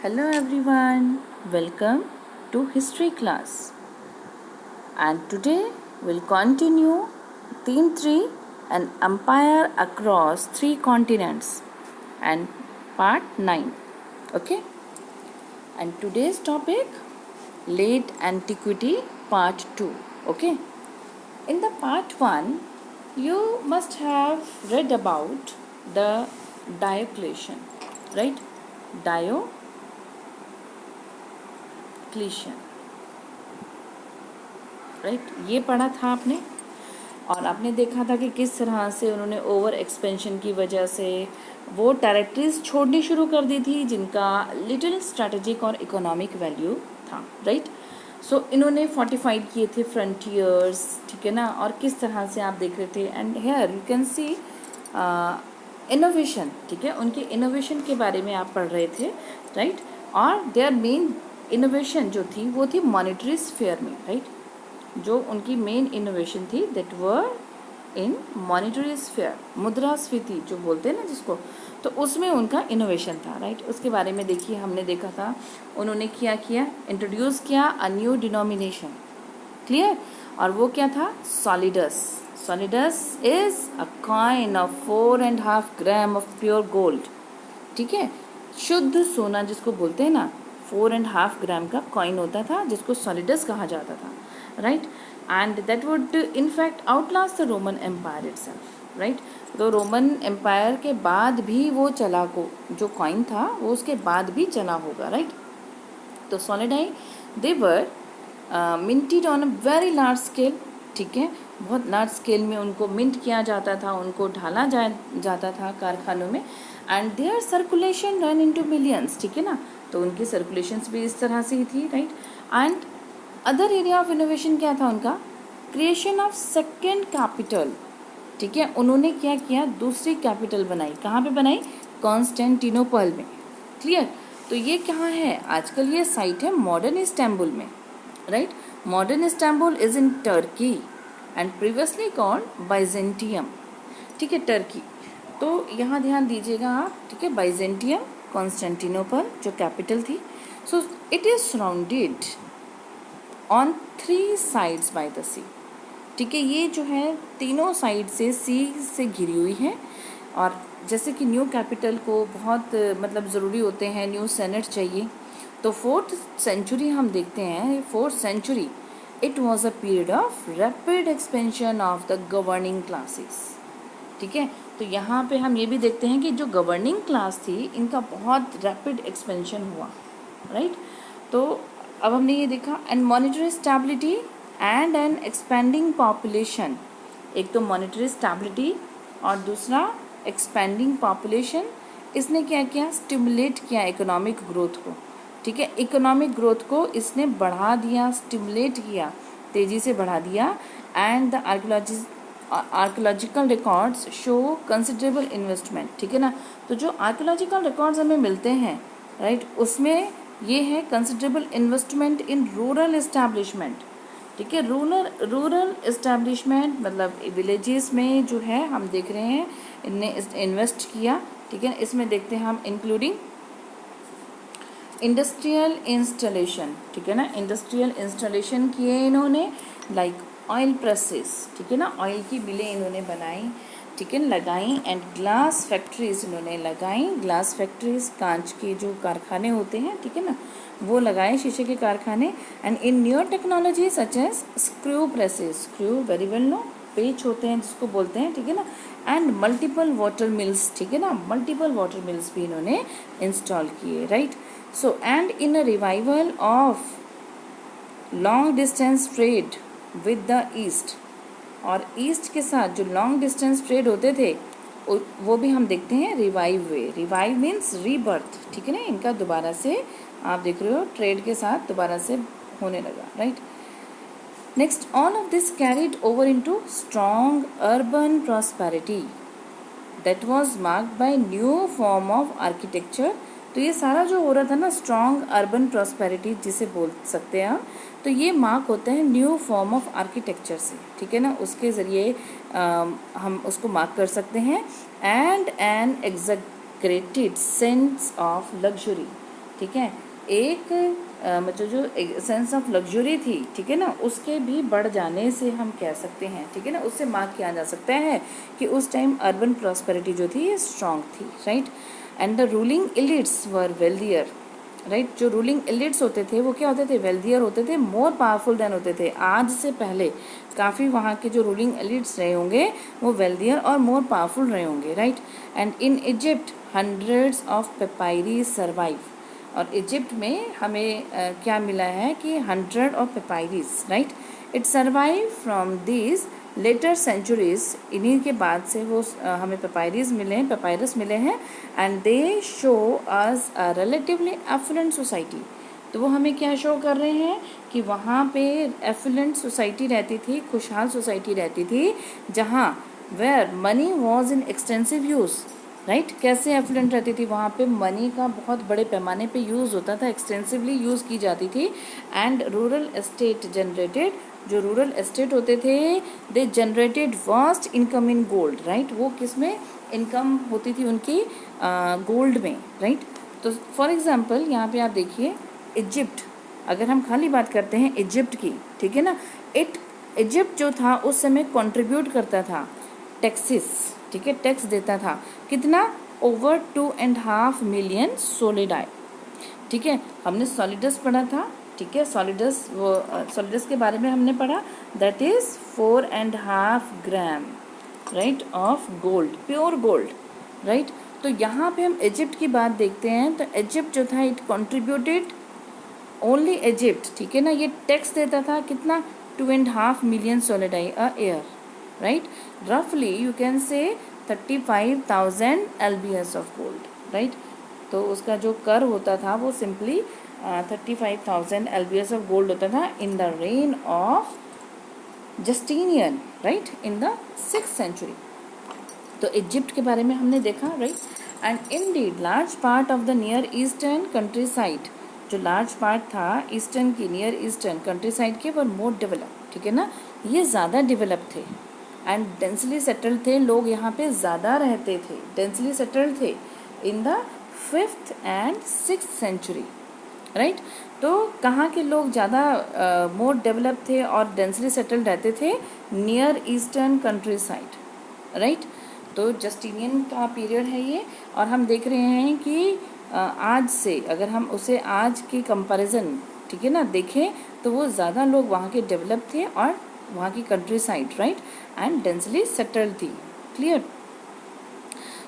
Hello everyone, welcome to history class. And today we'll continue theme 3, an empire across 3 continents, and part 9. Okay? And today's topic, late antiquity part 2. Okay? In the part 1, you must have read about the Diocletian, right? Diocletian, right ये पढ़ा था आपने। और आपने देखा था कि किस तरह से उन्होंने ओवर एक्सपेंशन की वजह से वो टेरिटरीज छोड़नी शुरू कर दी थी जिनका लिटिल स्ट्रैटेजिक और इकोनॉमिक वैल्यू था, राइट। सो इन्होंने फोर्टिफाइड किए थे फ्रंटियर्स, ठीक है ना। और किस तरह से आप देख रहे थे, and here you can see innovation, ठीक है। उनके इनोवेशन के बारे में आप पढ़ रहे थे, राइट। और देयर मेन इनोवेशन जो थी वो थी मॉनेटरी स्फीयर में, राइट। जो उनकी मेन इनोवेशन थी that were in monetary sphere, मुद्रास्फीति जो बोलते हैं ना जिसको, तो उसमें उनका इनोवेशन था, राइट। उसके बारे में देखिए, हमने देखा था उन्होंने क्या किया, इंट्रोड्यूस किया अ न्यू डिनोमिनेशन, क्लियर। और वो क्या था, solids. Solids is a coin of 4.5 gram of pure gold, ठीक है। शुद्ध सोना जिसको बोलते हैं ना, 4.5 ग्राम का कॉइन होता था जिसको सॉलिडस कहा जाता था, right. And that would in fact outlast the Roman Empire itself, right. तो रोमन एम्पायर के बाद भी वो चला, को जो कॉइन था वो उसके बाद भी चला होगा, राइट। तो solidi they were minted on a very large scale, ठीक है। बहुत लार्ज स्केल में उनको मिंट किया जाता था, उनको ढाला जाता था कारखानों में। And their circulation run into millions, ठीक है ना। तो उनकी सर्कुलेशंस भी इस तरह से ही थी, right. And other area of innovation क्या था उनका, क्रिएशन ऑफ सेकेंड कैपिटल, ठीक है। उन्होंने क्या किया, दूसरी कैपिटल बनाई। कहाँ पे बनाई, कॉन्स्टेंटिनोपल में, क्लियर। तो ये कहाँ है, आजकल ये साइट है मॉडर्न इस्तांबुल में, right. Modern Istanbul is in Turkey and previously called Byzantium, ठीक है, टर्की। तो यहाँ ध्यान दीजिएगा आप, ठीक है। बाइजेंटियम, कॉन्स्टेंटिनोपल जो कैपिटल थी। So it is surrounded on 3 sides by the sea, ठीक है। ये जो है तीनों साइड से सी से घिरी हुई है। और जैसे कि न्यू कैपिटल को बहुत मतलब ज़रूरी होते हैं, न्यू सेनेट चाहिए। तो 4th सेंचुरी हम देखते हैं, 4th century it was a period of rapid expansion of the governing classes, ठीक है। तो यहाँ पे हम ये भी देखते हैं कि जो गवर्निंग क्लास थी इनका बहुत रैपिड एक्सपेंशन हुआ, राइट। तो अब हमने ये देखा, and monetary stability and an expanding population. एक तो मॉनेटरी स्टेबिलिटी और दूसरा एक्सपेंडिंग पॉपुलेशन। इसने क्या किया, स्टिमुलेट किया इकोनॉमिक ग्रोथ को, ठीक है। इकोनॉमिक ग्रोथ को इसने बढ़ा दिया, स्टिमुलेट किया, तेज़ी से बढ़ा दिया। And the archaeological records show considerable investment, ठीक है ना। तो जो आर्कोलॉजिकल रिकॉर्ड्स हमें मिलते हैं, राइट, उसमें ये है considerable investment in rural establishment, ठीक है। रूरल इस्टेब्लिशमेंट मतलब विलेजेस में जो है हम देख रहे हैं इनने इन्वेस्ट किया, ठीक है। इसमें देखते हैं हम इंक्लूडिंग इंडस्ट्रियल इंस्टॉलेशन, ठीक है ना। इंडस्ट्रियल इंस्टॉलेशन किए इन्होंने, लाइक ऑयल प्रेसेस, ठीक है ना। ऑयल की मिलें इन्होंने बनाई, ठीक है, लगाई। एंड ग्लास फैक्ट्रीज इन्होंने लगाई, ग्लास फैक्ट्रीज, कांच के जो कारखाने होते हैं, ठीक है ना, वो लगाए, शीशे के कारखाने। And in new technology such as screw presses, screw very well know, पेच होते हैं जिसको बोलते हैं, ठीक है ना। एंड मल्टीपल वाटर मिल्स, ठीक है ना, मल्टीपल वाटर मिल्स भी इन्होंने इंस्टॉल किए, right. So and in a revival of long distance trade with the east, और ईस्ट के साथ जो लॉन्ग डिस्टेंस ट्रेड होते थे वो भी हम देखते हैं रिवाइव हुए। रिवाइव मीन्स रीबर्थ, ठीक है ना। इनका दोबारा से आप देख रहे हो ट्रेड के साथ दोबारा से होने लगा, right. Next, all of this carried over into strong urban prosperity that was marked by new form of architecture. तो ये सारा जो हो रहा था ना, स्ट्रॉन्ग अर्बन प्रॉस्पेरिटी जिसे बोल सकते हैं हम, तो ये मार्क होता है न्यू फॉर्म ऑफ आर्किटेक्चर से, ठीक है ना। उसके ज़रिए हम उसको मार्क कर सकते हैं। And an exaggerated sense of luxury, ठीक है, एक मतलब जो सेंस ऑफ लग्जरी थी, ठीक है ना, उसके भी बढ़ जाने से हम कह सकते हैं, ठीक है ना, उससे मार्क किया जा सकता है कि उस टाइम अर्बन प्रॉस्पेरिटी जो थी ये स्ट्रॉन्ग थी, right. And the ruling elites were wealthier, right. जो रूलिंग एलिट्स होते थे वो क्या होते थे, वेल्दियर होते थे, मोर पावरफुल देन होते थे। आज से पहले काफ़ी वहाँ के जो रूलिंग एलिट्स रहे होंगे वो वेल्दियर और मोर पावरफुल रहे होंगे, right. And in Egypt hundreds of papyri survive, और इजिप्ट में हमें क्या मिला है कि 100 of papyris, right. It survive from this later centuries, इन्हीं के बाद से वो हमें पेपायरीज मिले हैं, पेपायरस मिले हैं। And they show us a relatively affluent society, तो वो हमें क्या शो कर रहे हैं कि वहाँ पे एफुलेंट सोसाइटी रहती थी, खुशहाल सोसाइटी रहती थी, जहाँ where money was in extensive use, right. कैसे एफुलेंट रहती थी, वहाँ पे मनी का बहुत बड़े पैमाने पे यूज़ होता था, एक्सटेंसिवली यूज़ की जाती थी। एंड रूरल एस्टेट जनरेटेड, जो रूरल एस्टेट होते थे they generated vast income in gold, right. वो किस में इनकम होती थी उनकी, गोल्ड में, राइट। तो फॉर एग्जांपल यहाँ पे आप देखिए इजिप्ट, अगर हम खाली बात करते हैं इजिप्ट की, ठीक है ना, इजिप्ट जो था उस समय कंट्रीब्यूट करता था टैक्सेस, ठीक है, टैक्स देता था कितना, ओवर 2.5 मिलियन सोलिडाई, ठीक है। हमने सॉलिडस पढ़ा था, ठीक है, सॉलिडस, वो सॉलिडस के बारे में हमने पढ़ा, that is 4.5 gram, right, of gold, pure gold, right. तो यहाँ पे हम इजिप्ट की बात देखते हैं, तो इजिप्ट जो था इट कंट्रीब्यूटेड, ओनली इजिप्ट, ठीक है ना, ये टैक्स देता था कितना, 2.5 मिलियन सोलिडाई अ ईयर, राइट। रफली you can say 35,000 LBS of gold, right. तो उसका जो कर होता था वो सिंपली 35,000 LBS ऑफ गोल्ड होता था in the reign of Justinian, right, in the 6th century. तो इजिप्ट के बारे में हमने देखा, right. And indeed large part of the near eastern countryside, जो लार्ज पार्ट था ईस्टर्न की, नियर ईस्टर्न कंट्री साइड के, वर मोर डेवलप, ठीक है ना, ये ज़्यादा डेवलप थे एंड डेंसली सेटल्ड थे, लोग यहाँ पे ज़्यादा रहते थे, डेंसली सेटल्ड थे in the 5th and 6th century, right. तो कहाँ के लोग ज़्यादा मोर डेवलप थे और डेंसली सेटल्ड रहते थे, near eastern countryside, right. तो जस्टिनियन का पीरियड है ये, और हम देख रहे हैं कि आज से अगर हम उसे आज की कंपैरिजन, ठीक है ना, देखें तो वो ज़्यादा लोग वहाँ के डेवलप थे और वहाँ की countryside, right, and densely settled थी, clear.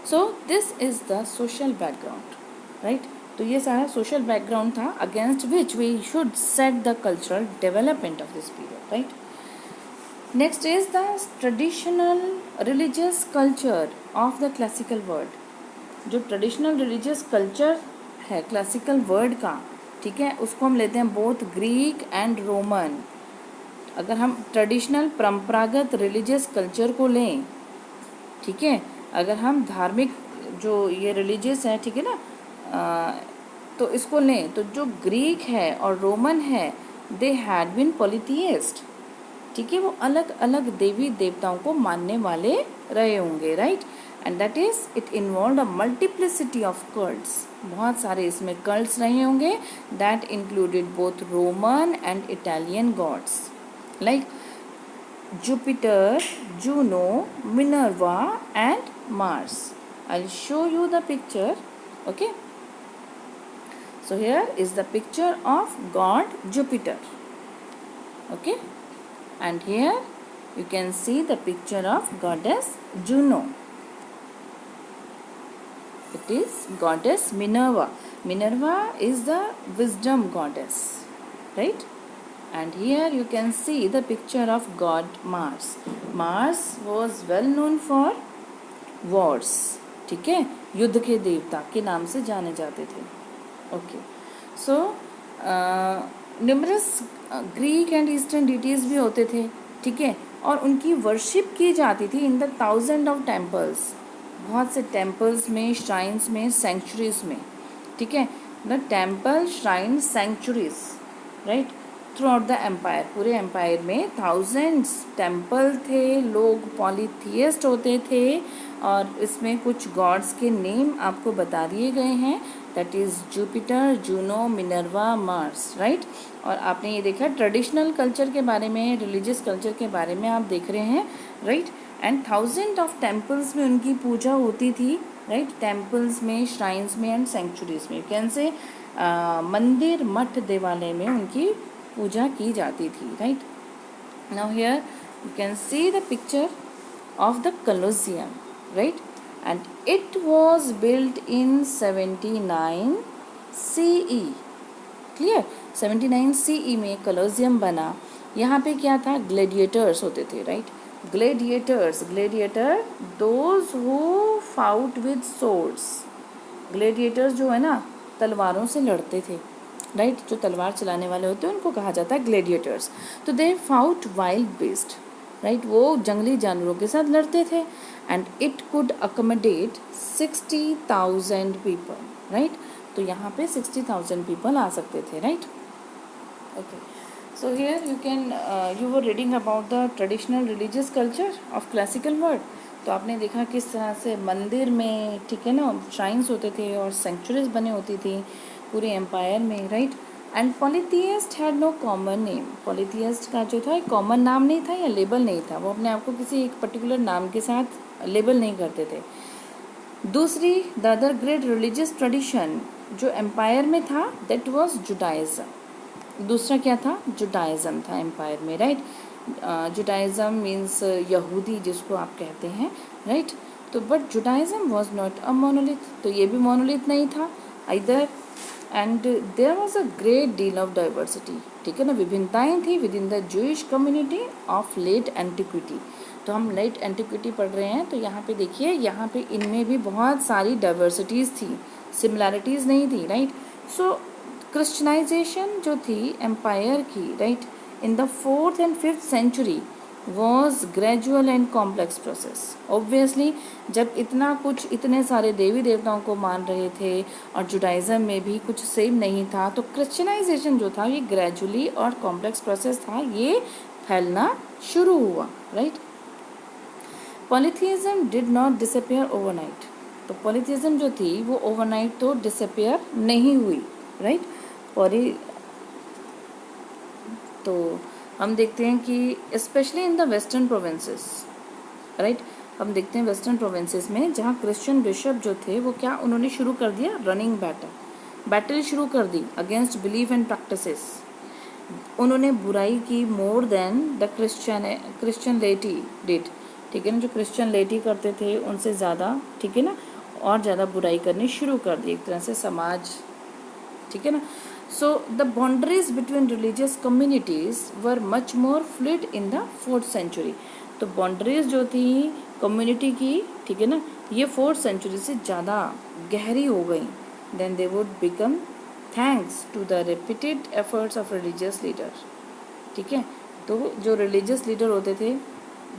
So this is the social background, right. तो ये सारा सोशल बैकग्राउंड था against which we should set the cultural development of this period, right. Next is the traditional religious culture of the classical world. जो traditional religious culture है classical world का, ठीक है, उसको हम लेते हैं बोथ ग्रीक एंड रोमन। अगर हम ट्रेडिशनल परंपरागत रिलीजियस कल्चर को लें, ठीक है, अगर हम धार्मिक जो ये रिलीजियस है, ठीक है ना, तो इसको लें तो जो ग्रीक है और रोमन है दे हैड बीन पॉलीथियस्ट, ठीक है, वो अलग अलग देवी देवताओं को मानने वाले रहे होंगे, right. And that is it involve a multiplicity of cults, बहुत सारे इसमें कल्ट्स रहे होंगे that included both Roman and Italian gods like Jupiter, Juno, Minerva and Mars. I'll show you the picture, okay. So here is the picture of god Jupiter, okay, and here you can see the picture of goddess Juno. It is goddess Minerva. Minerva is the wisdom goddess, right. And here you can see the picture of god Mars. Mars was well known for wars, ठीक है, युद्ध के देवता के नाम से जाने जाते थे, okay. So numerous Greek and eastern deities भी होते थे, ठीक है, और उनकी वर्शिप की जाती थी इन द 1000 ऑफ टेम्पल्स, बहुत से टेम्पल्स में, श्राइन्स में, सेंचुरीज में, ठीक है, the temple shrine centuries, right, throughout the empire, पूरे एम्पायर में थाउजेंड्स टेम्पल थे, लोग पॉलीथियस्ट होते थे, और इसमें कुछ गॉड्स के नेम आपको बता दिए गए हैं that is Jupiter, Juno, Minerva, Mars, right. और आपने ये देखा ट्रेडिशनल कल्चर के बारे में, रिलीजियस कल्चर के बारे में आप देख रहे हैं, right. And thousand of temples में उनकी पूजा होती थी, राइट। टेम्पल्स में, श्राइन्स में एंड सेंचुरीज में, कैन से मंदिर, मठ, देवालय में उनकी पूजा की जाती थी, right. Now here you can see the picture of the Colosseum, right, and it was built in 79 CE, clear। 79 CE में Colosseum बना। यहाँ पे क्या था, ग्लेडिएटर्स होते थे, right. Gladiator those who fought with swords, gladiators जो है ना तलवारों से लड़ते थे, राइट। जो तलवार चलाने वाले होते हैं उनको कहा जाता है ग्लेडिएटर्स। तो दे फाउट वाइल्ड बीस्ट, राइट, वो जंगली जानवरों के साथ लड़ते थे। And it could accommodate 60,000 people, right. तो यहाँ पे 60,000 पीपल आ सकते थे, right. Okay, so here you were reading about the traditional religious culture of classical world. तो आपने देखा किस तरह से मंदिर में, ठीक है ना, श्राइन्स होते थे और सेंचुरीज बने होती थी पूरे एम्पायर में, right. And polytheist had no common name, polytheist का जो था एक कॉमन नाम नहीं था या लेबल नहीं था, वो अपने आप को किसी एक पर्टिकुलर नाम के साथ लेबल नहीं करते थे। दूसरी, the other great religious tradition जो एम्पायर में था दैट वाज जुडाइज्म। दूसरा क्या था, जुडाइज्म था एम्पायर में, राइट। जुडाइज्म मीन्स यहूदी जिसको आप कहते हैं, राइट। तो but Judaism was not a monolith, तो ये भी मोनोलिथ नहीं था इधर। And there was a great deal of diversity, ठीक है ना, विभिन्नताएं थी within the Jewish community of late antiquity. तो हम लेट एंटिक्विटी पढ़ रहे हैं, तो यहाँ पे देखिए, यहाँ पे इनमें भी बहुत सारी डाइवर्सिटीज़ थी, सिमिलैरिटीज़ नहीं थी, राइट। सो क्रिश्चियनाइजेशन जो थी एम्पायर की, right, in the 4th and 5th century was gradual and complex process। Obviously जब इतना कुछ, इतने सारे देवी देवताओं को मान रहे थे और जुडाइज़म में भी कुछ सेम नहीं था, तो क्रिश्चियनाइजेशन जो था ये ग्रेजुअली और कॉम्प्लेक्स प्रोसेस था, ये फैलना शुरू हुआ, right. Polytheism did not disappear overnight, तो पॉलीथियज्म जो थी वो ओवरनाइट तो डिसअपियर नहीं हुई, राइट। तो हम देखते हैं कि specially in the western provinces, right, हम देखते हैं वेस्टर्न प्रोविंसेस में जहाँ क्रिश्चियन बिशप जो थे वो क्या, उन्होंने शुरू कर दिया रनिंग बैटल शुरू कर दी अगेंस्ट बिलीफ एंड प्रैक्टिसेस। उन्होंने बुराई की मोर देन द क्रिश्चियन लेटी डिड, ठीक है ना, जो क्रिश्चियन लेटी करते थे उनसे ज़्यादा, ठीक है ना, और ज़्यादा बुराई करनी शुरू कर दी एक तरह से समाज, ठीक है ना। So the boundaries between religious communities were much more fluid in the 4th century। तो बाउंड्रीज जो थी कम्युनिटी की, ठीक है ना, ये 4th century से ज़्यादा गहरी हो गई। Then they would become thanks to the repeated efforts of religious leader, ठीक है। तो जो religious leader होते थे,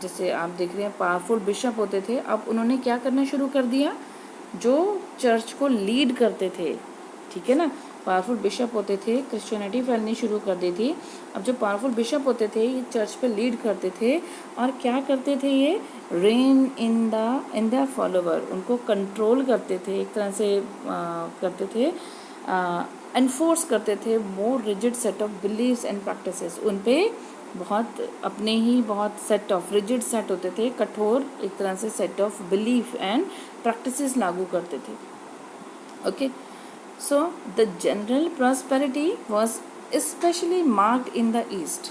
जैसे आप देख रहे हैं पावरफुल बिशप होते थे, अब उन्होंने क्या करना शुरू कर दिया, जो चर्च को लीड करते थे, ठीक है ना, पावरफुल बिशप होते थे, क्रिश्चियनिटी फैलनी शुरू कर दी थी। अब जो पावरफुल बिशप होते थे ये चर्च पे लीड करते थे और क्या करते थे, ये रेन इन द फॉलोवर, उनको कंट्रोल करते थे, एक तरह से करते थे, एनफोर्स करते थे more rigid set of believes and practices. उन पे बहुत अपने ही बहुत सेट ऑफ रिजिड सेट होते थे, कठोर एक तरह से set of belief and practices लागू करते थे, okay. So the general prosperity was especially marked in the east।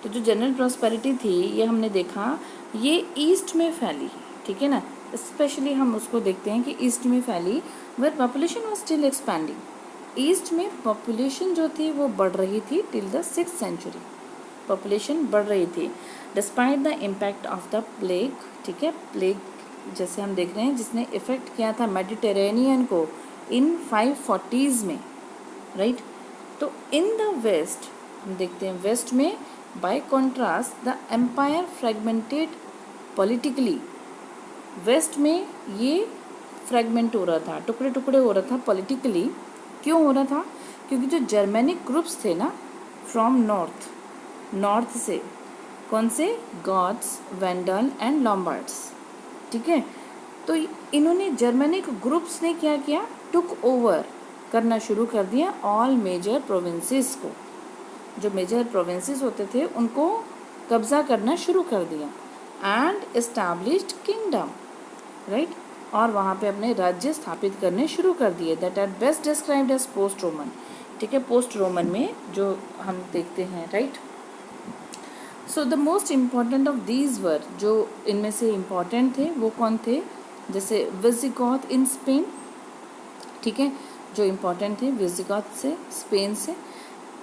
तो जो जनरल प्रॉस्पेरिटी थी ये हमने देखा ये ईस्ट में फैली, ठीक है ना, स्पेशली हम उसको देखते हैं कि ईस्ट में फैली, where population was still expanding. East में पॉपुलेशन जो थी वो बढ़ रही थी till the 6th century, population बढ़ रही थी despite the impact of the plague, ठीक है। प्लेग जैसे हम देख रहे हैं जिसने इफ़ेक्ट किया था मेडिटेरेनियन को इन 540s में, राइट। तो इन द वेस्ट हम देखते हैं वेस्ट में by contrast the empire fragmented politically. West में ये फ्रेगमेंट हो रहा था, टुकड़े टुकड़े हो रहा था पॉलिटिकली। क्यों हो रहा था, क्योंकि जो जर्मेनिक ग्रुप्स थे ना फ्रॉम नॉर्थ से, कौन से, गॉथ्स, वेंडल एंड लॉम्बार्ड्स, ठीक है। तो इन्होंने जर्मेनिक ग्रुप्स ने क्या किया, टुक ओवर करना शुरू कर दिया ऑल मेजर प्रोविंसेस को, जो मेजर प्रोविंसेस होते थे उनको कब्जा करना शुरू कर दिया। एंड एस्टैब्लिश्ड किंगडम, राइट, और वहाँ पे अपने राज्य स्थापित करने शुरू कर दिए। That are best described as post Roman, ठीक है, पोस्ट रोमन में जो हम देखते हैं, right. So the most important of these were, जो इनमें से इम्पॉर्टेंट थे वो कौन थे, जैसे विजिगॉथ इन स्पेन, ठीक है, जो इम्पॉर्टेंट थे विजिगॉथ से, स्पेन से।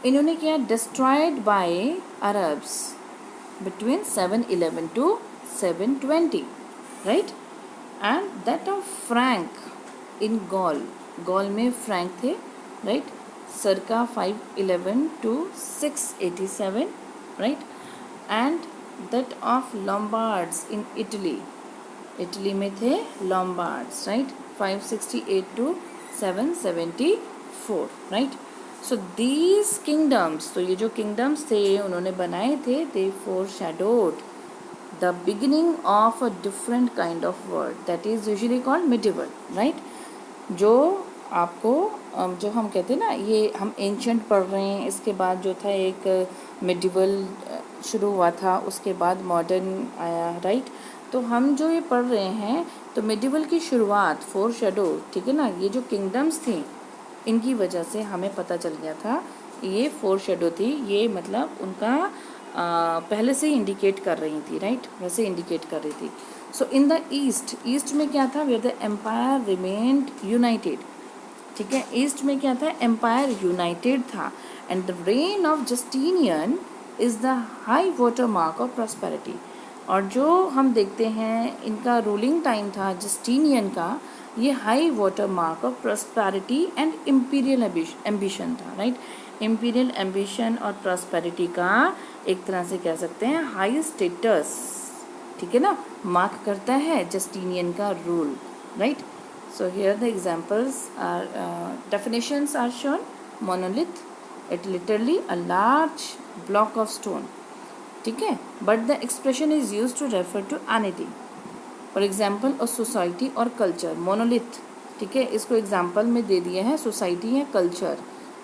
इन्होंने क्या, destroyed by Arabs between 711 to 720, right. And that of Frank in Gaul, Gaul में फ्रैंक थे, right, circa 511 to 687, right. And that of Lombards in Italy, Italy में थे Lombards, right, 568 to 774, right. So these kingdoms, तो ये जो kingdoms थे उन्होंने बनाए थे, दे foreshadowed the beginning of a different kind of world that is usually called medieval, right। जो आपको जो हम कहते हैं ना, ये हम एंशंट पढ़ रहे हैं, इसके बाद जो था एक medieval शुरू हुआ था, उसके बाद मॉडर्न आया, राइट। तो हम जो ये पढ़ रहे हैं, तो medieval की शुरुआत foreshadow, ठीक है ना, ये जो किंगडम्स थी इनकी वजह से हमें पता चल गया था ये फोरशैडो थी, ये मतलब उनका पहले से ही इंडिकेट कर रही थी, राइट, वैसे इंडिकेट कर रही थी। So in the east, east में क्या था, where the empire remained united, ठीक है, ईस्ट में क्या था, एम्पायर यूनाइटेड था। And the reign of Justinian is the high water mark of prosperity, और जो हम देखते हैं इनका रूलिंग टाइम था जस्टिनियन का, ये high water mark of prosperity and imperial ambition था, राइट। इम्पीरियल एम्बिशन और प्रॉस्पेरिटी का एक तरह से कह सकते हैं हाई स्टेटस, ठीक है ना, मार्क करता है जस्टिनियन का rule, right. So here the examples are, definitions are shown. Monolith, it literally a large block of stone, ठीक है, but the expression is used to refer to anything, for example a society और culture. Monolith, ठीक है, इसको example में दे दिया है, society है, कल्चर,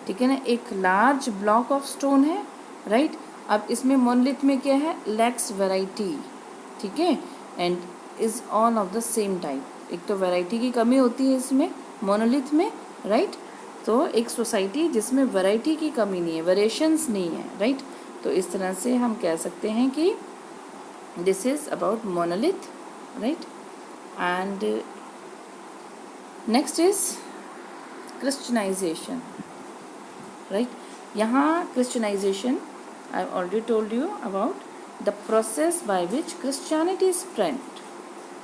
ठीक है ना, एक लार्ज ब्लॉक ऑफ स्टोन है, राइट। अब इसमें मोनोलिथ में क्या है, लैक्स वैरायटी, ठीक है, and is all of the same type. एक तो वैरायटी की कमी होती है इसमें मोनोलिथ में, राइट। तो एक सोसाइटी जिसमें वैरायटी की कमी नहीं है, वेरिएशंस नहीं है, राइट। तो इस तरह से हम कह सकते हैं कि this is about monolith, right। and next is Christianization, right। यहाँ Christianization, I have already told you about the process by which Christianity spread,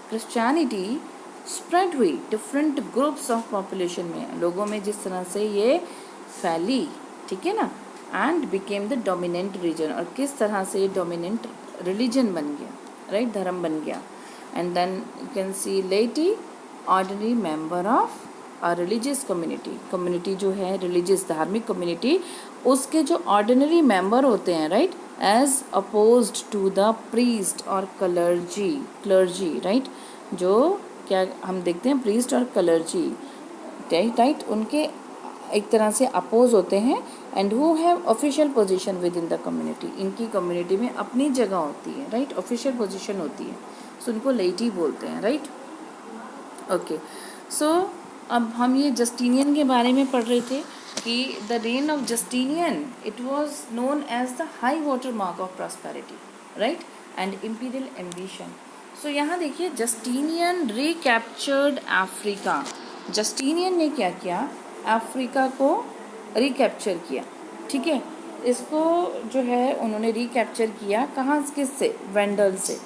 Christianity spread हुई different groups of population में, लोगों में जिस तरह से ये फैली, ठीक है ना, and became the dominant religion, और किस तरह से ये dominant religion बन गया, right, धर्म बन गया। And then you can see laity, ordinary member of a religious community, community जो है religious धार्मिक community, उसके जो ordinary member होते हैं, right, as opposed to the priest और clergy, right, जो क्या हम देखते हैं priest और clergy, right, उनके एक तरह से अपोज होते हैं, and who have official position within the community, इनकी community में अपनी जगह होती है, right, official position होती है, सो उनको लेटी बोलते हैं, राइट। ओके, सो अब हम ये जस्टिनियन के बारे में पढ़ रहे थे कि the reign of Justinian, it was known as the high water mark of prosperity, right, and imperial ambition. So यहाँ देखिए, जस्टिनियन रिकैप्चर्ड अफ्रीका, जस्टिनियन ने क्या किया, अफ्रीका को रिकैप्चर किया, ठीक है, इसको जो है उन्होंने रिकैप्चर किया, कहाँ, किससे, वेंडल से,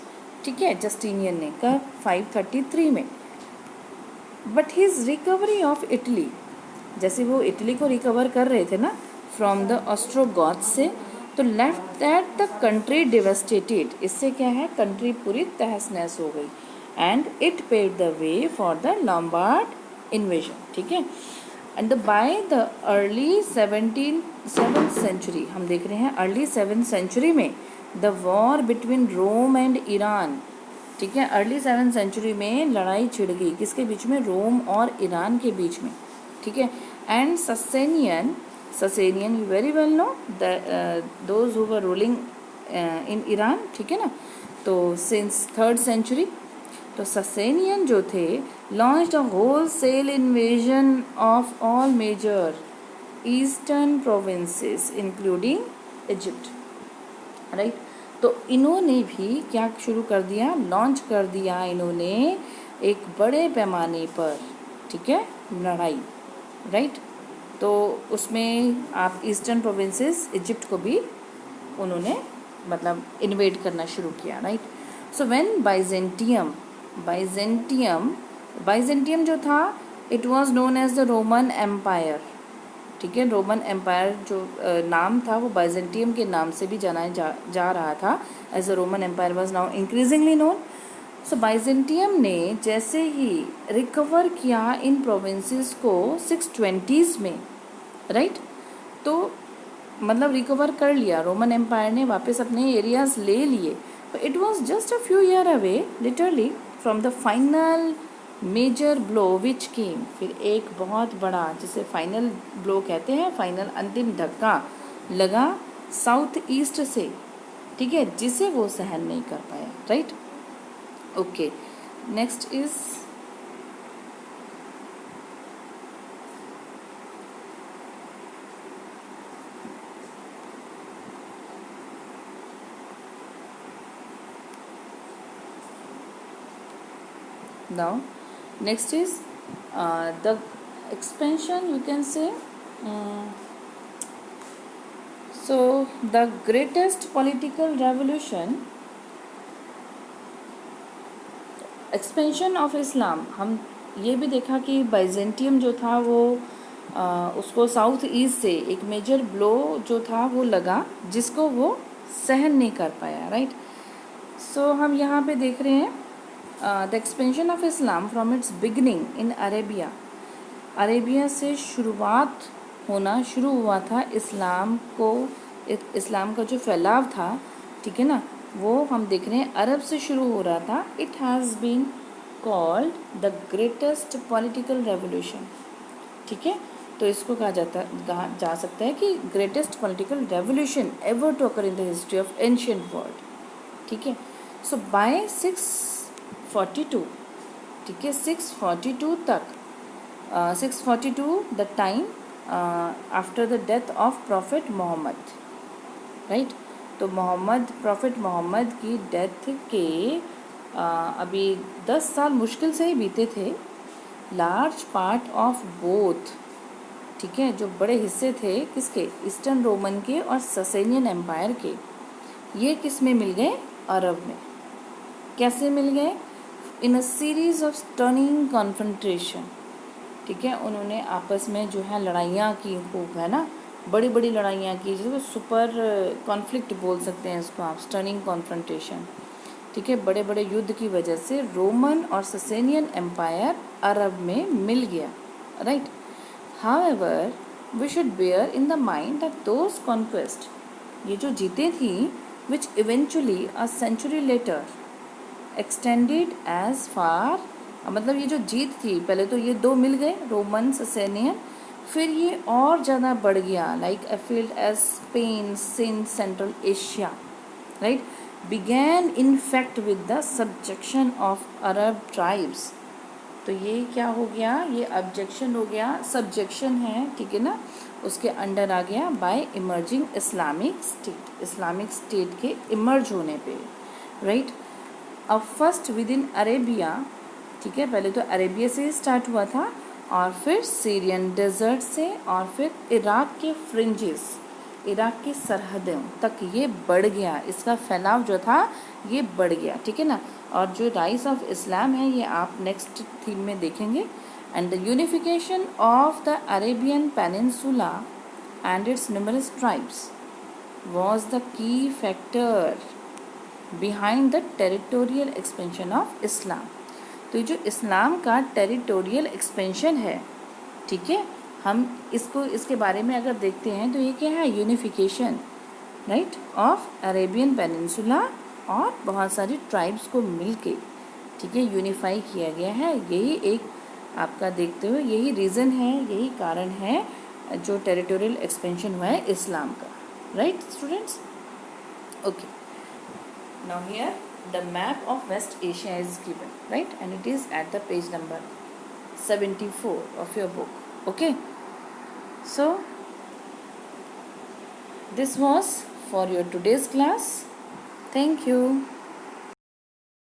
ठीक है, जस्टिनियन ने, कब, 533 में। But his recovery of Italy, जैसे वो इटली को रिकवर कर रहे थे ना फ्रॉम द ऑस्ट्रोगॉथ्स से, तो left that the country devastated, इससे क्या है, कंट्री पूरी तहस नहस हो गई, and it paid the way for the Lombard invasion, ठीक है। And by the early 7th century, हम देख रहे हैं अर्ली 7th सेंचुरी में, the war between Rome and Iran, ठीक है, अर्ली 7th सेंचुरी में लड़ाई छिड़ गई, किसके बीच में, रोम और ईरान के बीच में, ठीक है। And Sasanian you very well know those who were ruling in Iran, ठीक है ना, तो सिंस 3rd century। तो ससेनियन जो थे launched a wholesale invasion of all major eastern provinces including Egypt, right. तो इन्होंने भी क्या शुरू कर दिया, लॉन्च कर दिया इन्होंने एक बड़े पैमाने पर, ठीक है, लड़ाई, राइट। तो उसमें आप ईस्टर्न प्रोविंसेस इजिप्ट को भी उन्होंने मतलब इन्वेड करना शुरू किया, राइट। सो व्हेन बाइजेंटियम जो था it was known as the Roman Empire, ठीक है। रोमन एम्पायर जो नाम था वो बाइजेंटियम के नाम से भी जाना जा रहा था, as a Roman Empire was now increasingly known. So Byzantium ने जैसे ही रिकवर किया इन प्रोविंसेस को 620s में, राइट, तो मतलब रिकवर कर लिया, रोमन एम्पायर ने वापस अपने एरियाज ले लिए, but it was just a few year away literally from the final major blow which came. फिर एक बहुत बड़ा, जिसे फाइनल ब्लो कहते हैं, फाइनल अंतिम धक्का लगा साउथ ईस्ट से, ठीक है, जिसे वो सहन नहीं कर पाया, right. Okay, next is now next is the expansion, you can say. So the greatest political revolution, expansion of Islam, हम ये भी देखा कि बाइजेंटियम जो था वो उसको साउथ ईस्ट से एक मेजर ब्लो जो था वो लगा, जिसको वो सहन नहीं कर पाया, राइट। सो हम यहाँ पे देख रहे हैं the expansion of Islam from its beginning in Arabia. Arabia से शुरुआत होना शुरू हुआ था इस्लाम का जो फैलाव था, ठीक है ना, वो हम देख रहे हैं अरब से शुरू हो रहा था। It has been called the greatest political revolution, ठीक है। तो इसको कहा जा सकता है कि greatest political revolution ever to occur in the history of ancient world, ठीक है। सो बाय 642, ठीक है, 642 तक 642 the time after the death of prophet Muhammad, right. तो प्रॉफिट मोहम्मद की डेथ के अभी 10 साल मुश्किल से ही बीते थे। लार्ज पार्ट ऑफ बोथ, ठीक है, जो बड़े हिस्से थे किसके, ईस्टर्न रोमन के और ससेनियन एम्पायर के, ये किस में मिल गए, अरब में। कैसे मिल गए, in a series of stunning confrontation, ठीक है। उन्होंने आपस में जो है लड़ाइयाँ की, खूब, है ना, बड़ी बड़ी लड़ाइयाँ की, जिसको सुपर कॉन्फ्लिक्ट बोल सकते हैं इसको आप, स्टनिंग कॉन्फ्रंटेशन, ठीक है। बड़े बड़े युद्ध की वजह से रोमन और ससेनियन एम्पायर अरब में मिल गया, right. However we should bear in the mind that those conquest, ये जो जीते थी, which eventually a century later extended as far, मतलब ये जो जीत थी, पहले तो ये दो मिल गए, रोमन ससेनियन, फिर ये और ज़्यादा बढ़ गया, like a field as Spain, Sindh, Central Asia, right, began in fact with the subjection of Arab tribes. तो ये क्या हो गया, ये ऑब्जेक्शन हो गया, सब्जेक्शन है, ठीक है ना, उसके अंडर आ गया बाय इमर्जिंग इस्लामिक स्टेट के इमर्ज होने पे, राइट। अब फर्स्ट विद इन अरेबिया, ठीक है, पहले तो अरेबिया से स्टार्ट हुआ था, और फिर सीरियन डेजर्ट से, और फिर इराक के फ्रिंजेस, इराक की सरहदों तक ये बढ़ गया, इसका फैलाव जो था ये बढ़ गया, ठीक है ना। और जो राइज ऑफ इस्लाम है ये आप नेक्स्ट थीम में देखेंगे। And the unification of the Arabian peninsula and it's numerous tribes was the key factor behind the territorial expansion of Islam. तो ये जो इस्लाम का टेरिटोरियल एक्सपेंशन है, ठीक है, हम इसको इसके बारे में अगर देखते हैं तो ये क्या है, unification, right, of Arabian peninsula और बहुत सारी ट्राइब्स को मिलके, ठीक है, यूनिफाई किया गया है। यही एक आपका देखते हुए यही रीज़न है, यही कारण है जो टेरिटोरियल एक्सपेंशन हुआ है इस्लाम का, right students? Okay, now here the map of West Asia is given, right, and it is at the page number 74 of your book. Okay, so this was for your today's class. Thank you.